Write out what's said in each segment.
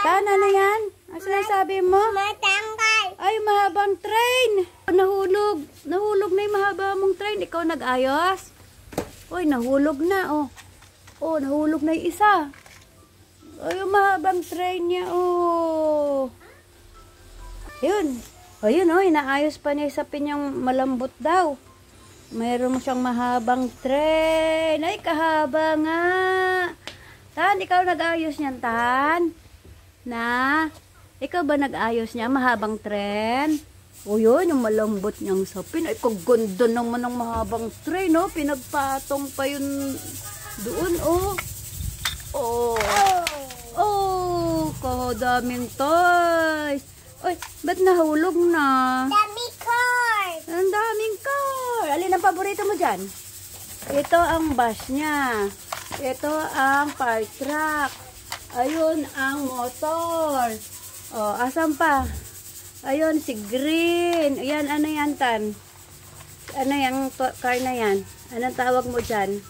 Tan, ano yan? Ano sinasabi mo? Matanggal. Ay, mahabang train. Nahulog. Nahulog na yung mahaba mong train. Ikaw nag-ayos? Uy, nahulog na, oh. Oh, nahulog na yung isa. Ay, yung mahabang train niya, oh. Yun. O, yun, oh. Inaayos pa niya sa pinyang malambot daw. Mayroon mo siyang mahabang train. Ay, kahaba nga. Tan, ikaw nag-ayos niyan, Tan? Na? Ikaw ba nag-ayos niya? Mahabang tren? O yun, yung malambot niyang sapin. Ay, kaganda naman ng mahabang tren, no? Pinagpatong pa yun doon, oh. Oh. Oh, kadaming toys. Ay, ba't nahulog na? Daming car. Ang daming car. Alin ang paborito mo dyan? Ito ang bus niya. Ito ang fire truck. Ayun ang motor. Oh, asan pa? Ayun, si Green. Ayan, ano yan, Tan? Ano yung car na yan? Anong tawag mo dyan?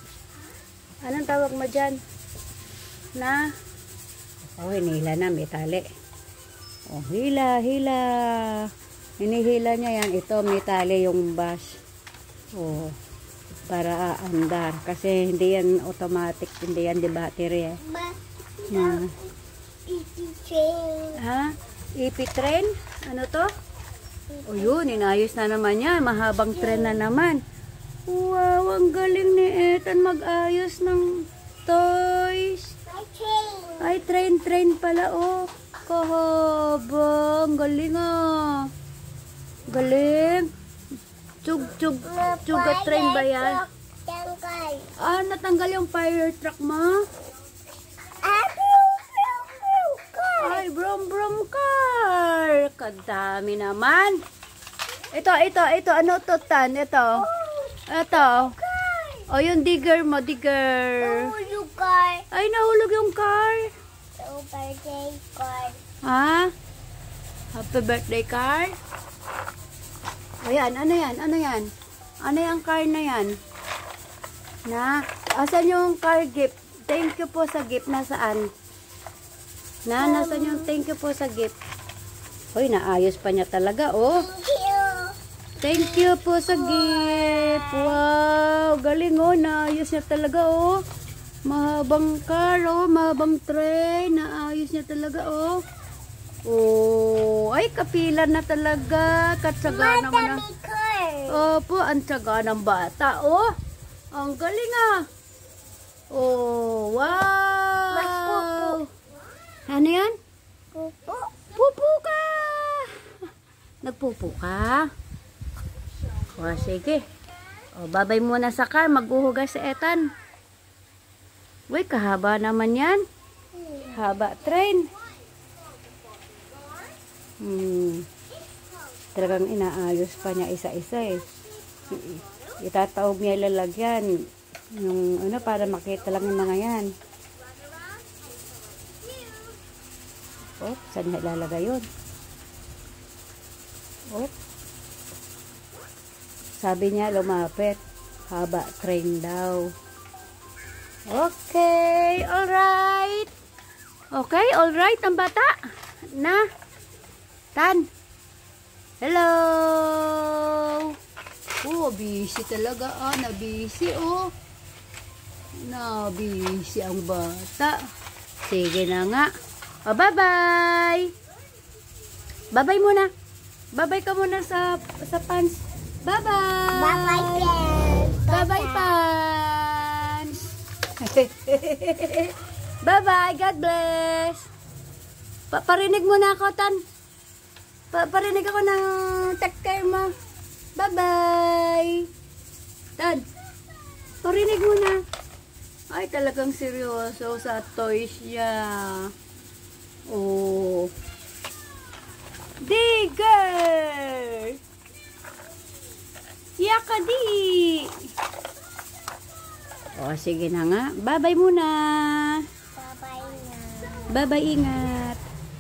Anong tawag mo dyan? Na? Oh, hinila na, may tali. Oh, hila, hila. Hinihila niya yan. Ito, may tali yung bus. Oh, para aandar. Kasi hindi yan automatic. Hindi yan di battery, eh. Train. Ha? EP train? Ano to? O yun, inayos na naman yan. Mahabang tren na naman. Wow, ang galing ni Ethan mag-ayos ng toys. Ay, train pala, oh. Kahaba. Ang galing, ah. Galing. Chug at train ba yan? Tanggal. Ah, natanggal yung fire truck mo? Ay, brum car. Kadami naman. Ito. Ano to, Tan? Ito. O, yung digger mo, digger. Nahulog car. Ay, nahulog yung car. Birthday car. Ha? Happy birthday car? Ayan, ano yan? Ano yung car na yan? Na? Asan yung car gift? Thank you po sa gift. Nasaan? Nasaan yung thank you po sa gift? Hoy, naayos pa niya talaga, oh. Thank you po sa gift. Wow, galing, oh. Naayos niya talaga, oh. Mahabang car, oh. Mahabang train. Naayos niya talaga, oh. Oh, ay, kapilan na talaga. Katsaga naman na. Opo, ang tsaga ng bata, oh. Ang galing, ah. Oh, wow. Mas pupo. Ano yan? Pupo. Pupo ka! Nagpupo ka? O, sige. O, babay muna sa car. Maghuhugas si Ethan. Uy, kahaba naman yan. Haba train. Talagang inaayos pa niya isa-isa, eh. Itataog niya ilalagyan. Yung, ano, para makita lang yung mga yan. Oh, saan niya ilalagay yun? Oh. Sabi niya, lumapit. Haba train daw. Okay, alright. Okay, alright, ang bata. Na. Tan. Hello. Oh, busy talaga. Ah, na-busy, oh. Na-busy ang bata. Sige na nga. Oh, bye-bye. Bye-bye muna. Bye-bye ka muna sa pants. Bye-bye. Bye-bye, Bye-bye, pants. Bye-bye. God bless. Parinig muna ako, Tan. Parinig ako ng take care mo. Bye-bye. Tan, parinig muna. Ay, talagang seryoso sa toys niya. Oh. Digger! Yakadi! O, sige na nga. Bye-bye muna. Bye-bye na. Bye-bye, ingat.